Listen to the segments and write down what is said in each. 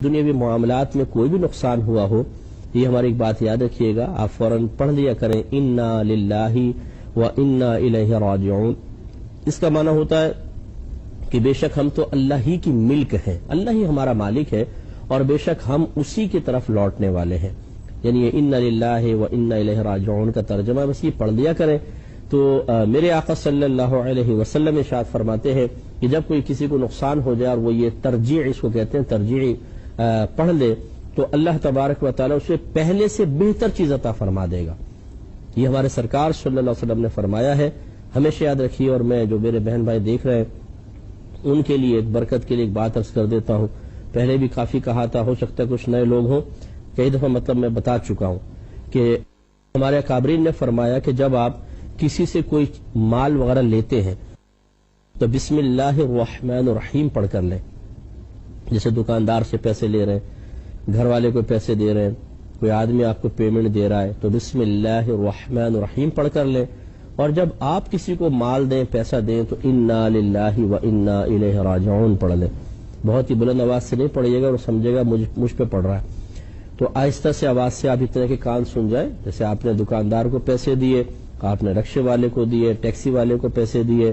دنیاوی معاملات میں کوئی بھی نقصان ہوا ہو، یہ ہماری ایک بات یاد رکھیے گا، آپ فوراً پڑھ لیا کریں انا للہ و انا الیہ راجعون۔ اس کا معنی ہوتا ہے کہ بے شک ہم تو اللہ ہی کی ملک ہیں، اللہ ہی ہمارا مالک ہے اور بے شک ہم اسی کی طرف لوٹنے والے ہیں۔ یعنی یہ انا للہ و انا الیہ راجعون کا ترجمہ بس یہ پڑھ لیا کریں تو میرے آقا صلی اللہ علیہ وسلم ارشاد فرماتے ہیں کہ جب کوئی کسی کو نقصان ہو جائے اور وہ یہ ترجیع اس کو کہتے ہیں ترجیع پڑھ لے تو اللہ تبارک و تعالی اسے پہلے سے بہتر چیز عطا فرما دے گا۔ یہ ہمارے سرکار صلی اللہ علیہ وسلم نے فرمایا ہے، ہمیشہ یاد رکھیے۔ اور میں جو میرے بہن بھائی دیکھ رہے ہیں ان کے لیے ایک برکت کے لیے ایک بات عرض کر دیتا ہوں، پہلے بھی کافی کہا تھا، ہو سکتا ہے کچھ نئے لوگ ہوں، کئی دفعہ مطلب میں بتا چکا ہوں کہ ہمارے اکابرین نے فرمایا کہ جب آپ کسی سے کوئی مال وغیرہ لیتے ہیں تو بسم اللہ الرحمن الرحیم پڑھ کر لیں۔ جیسے دکاندار سے پیسے لے رہے ہیں، گھر والے کو پیسے دے رہے ہیں، کوئی آدمی آپ کو پیمنٹ دے رہا ہے تو بسم اللہ الرحمن الرحیم پڑھ کر لیں۔ اور جب آپ کسی کو مال دیں، پیسہ دیں تو انا للہ و انا الیہ راجعون پڑھ لیں۔ بہت ہی بلند آواز سے نہیں پڑھیے گا اور سمجھے گا مجھ پہ پڑھ رہا ہے، تو آہستہ سے آواز سے آپ اتنے کے کان سن جائیں۔ جیسے آپ نے دکاندار کو پیسے دیے، آپ نے رکشے والے کو دیے، ٹیکسی والے کو پیسے دیے،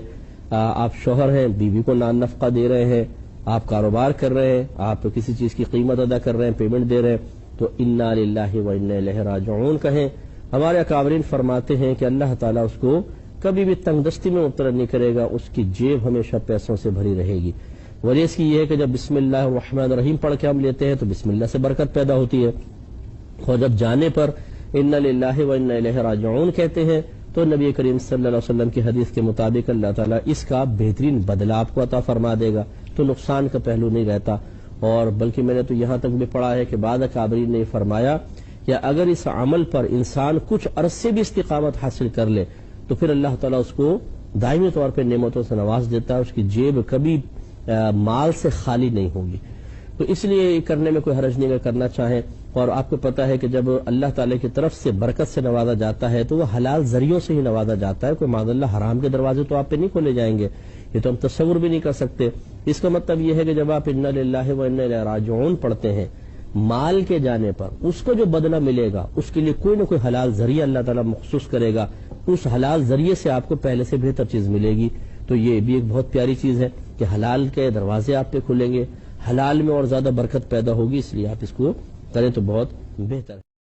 آپ شوہر ہیں، بیوی کو نان نفقہ دے رہے ہیں، آپ کاروبار کر رہے ہیں، آپ کسی چیز کی قیمت ادا کر رہے ہیں، پیمنٹ دے رہے ہیں، تو انا للہ و انا الیہ راجعون کہیں۔ ہمارے اکابرین فرماتے ہیں کہ اللہ تعالیٰ اس کو کبھی بھی تنگ دستی میں مبتلا نہیں کرے گا، اس کی جیب ہمیشہ پیسوں سے بھری رہے گی۔ وجہ اس کی یہ ہے کہ جب بسم اللہ الرحمن الرحیم پڑھ کے ہم لیتے ہیں تو بسم اللہ سے برکت پیدا ہوتی ہے، اور جب جانے پر انا للہ و انا الیہ راجعون کہتے ہیں تو نبی کریم صلی اللہ علیہ وسلم کی حدیث کے مطابق اللہ تعالیٰ اس کا بہترین بدلہ آپ کو عطا فرما دے گا، تو نقصان کا پہلو نہیں رہتا۔ اور بلکہ میں نے تو یہاں تک بھی پڑھا ہے کہ بعض اکابرین نے فرمایا کہ اگر اس عمل پر انسان کچھ عرصے بھی استقامت حاصل کر لے تو پھر اللہ تعالیٰ اس کو دائمی طور پہ نعمتوں سے نواز دیتا ہے، اس کی جیب کبھی مال سے خالی نہیں ہوگی۔ تو اس لیے یہ کرنے میں کوئی حرج نہیں اگر کرنا چاہیں۔ اور آپ کو پتا ہے کہ جب اللہ تعالیٰ کی طرف سے برکت سے نوازا جاتا ہے تو وہ حلال ذریعوں سے ہی نوازا جاتا ہے، کوئی معاذ اللہ حرام کے دروازے تو آپ پہ نہیں کھولے جائیں گے، یہ تو ہم تصور بھی نہیں کر سکتے۔ اس کا مطلب یہ ہے کہ جب آپ انا للہ و انا الیہ راجعون پڑھتے ہیں، مال کے جانے پر اس کو جو بدلہ ملے گا اس کے لیے کوئی نہ کوئی حلال ذریعہ اللہ تعالیٰ مخصوص کرے گا، اس حلال ذریعے سے آپ کو پہلے سے بہتر چیز ملے گی۔ تو یہ بھی ایک بہت پیاری چیز ہے کہ حلال کے دروازے آپ پہ کھلیں گے، حلال میں اور زیادہ برکت پیدا ہوگی، اس لیے آپ اس کو کریں تو بہت بہتر ہے۔